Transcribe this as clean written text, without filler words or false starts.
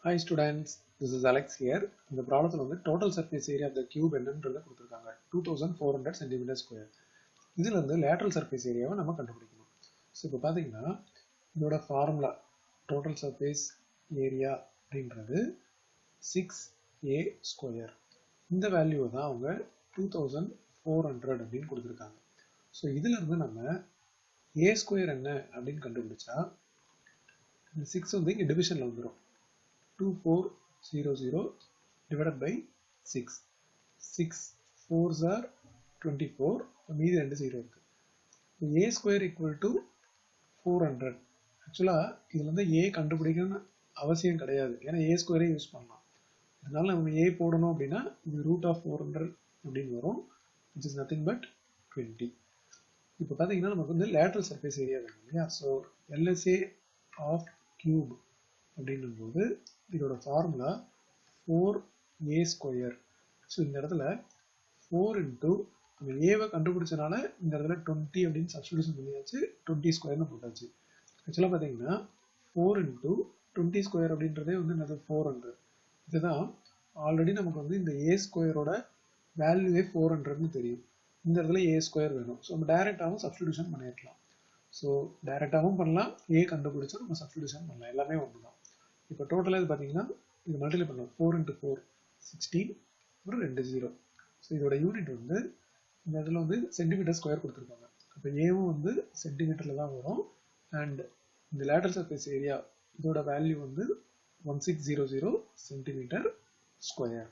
Hi students, this is Alex here. இந்த ப்ராப்ளத்தில் வந்து total surface area of the cube என்னன்றதை கொடுத்துருக்காங்க 2400 சென்டிமீட்டர் ஸ்கொயர். இதில் இருந்து லேட்ரல் சர்ஃபேஸ் ஏரியாவை நம்ம கண்டுபிடிக்கணும். ஸோ இப்போ பார்த்தீங்கன்னா இதோட ஃபார்முலா டோட்டல் சர்ஃபேஸ் ஏரியா அப்படின்றது 6a ஸ்கொயர். இந்த வேல்யூவை தான் அவங்க 2400 அப்படின்னு கொடுத்துருக்காங்க. ஸோ இதில் இருந்து நம்ம a ஸ்கொயர் என்ன அப்படின்னு கண்டுபிடிச்சா இந்த 6 வந்து இங்கே டிவிஷனில் வந்துடும். 2400 divided by 6. 6 4s are 24. மீதி 2 0 இருக்கு. a square equal to 400. ஆக்சுவலா இதுல வந்து a கண்டுபிடிக்கணும்னு அவசியம் கிடையாது. ஏன்னா a ஸ்கொயரே யூஸ் பண்ணலாம். அதனால நம்ம a போடணும் அப்படின்னா இது ரூட் ஆஃப் 400 அப்படின்னு வரும். which is nothing but 20. இப்போ பார்த்தீங்கன்னா நமக்கு வந்து லேட்ரல் சர்ஃபேஸ் ஏரியா வேணும் இல்லையா? ஸோ LSA ஆஃப் கியூப் அப்படின்னும் போது இதோட ஃபார்முலா 4a ஸ்கொயர். ஸோ இந்த இடத்துல 4 இன்ட்டு நம்ம ஏவை கண்டுபிடிச்சனால இந்த இடத்துல 20 அப்படின்னு சப்ஸ்டிடியூஷன் பண்ணியாச்சு, 20 ஸ்கொயர்னு போட்டாச்சு. ஆக்சுவலாக பார்த்தீங்கன்னா 4 இன்ட்டு 20 ஸ்கொயர் அப்படின்றதே வந்து என்னது 400. இதுதான் ஆல்ரெடி நமக்கு வந்து இந்த a ஸ்கொயரோட வேல்யூவே 400ன்னு தெரியும். இந்த இடத்துல a ஸ்கொயர் வேணும். ஸோ நம்ம டைரெக்டாகவும் சப்ஸ்டிடியூஷன் பண்ணிடலாம். ஸோ டைரெக்டாகவும் பண்ணலாம், a கண்டுபிடிச்சா நம்ம சப்ஸ்டிடியூஷன் பண்ணலாம், எல்லாமே ஒன்று தான். இப்போ டோட்டலாக இது பார்த்தீங்கன்னா இது மல்டிப்ளை பண்ணலாம். 4 இன்ட்டு 4 16 அப்புறம் 2 0. ஸோ இதோட யூனிட் வந்து இந்த இடத்துல வந்து சென்டிமீட்டர் ஸ்கொயர் கொடுத்துருக்காங்க. அப்போ ஏவும் வந்து சென்டிமீட்டரில் தான் வரும். அண்ட் இந்த லேட்ரல் சர்ஃபேஸ் ஏரியா இதோட வேல்யூ வந்து 1600 சென்டிமீட்டர் ஸ்கொயர்.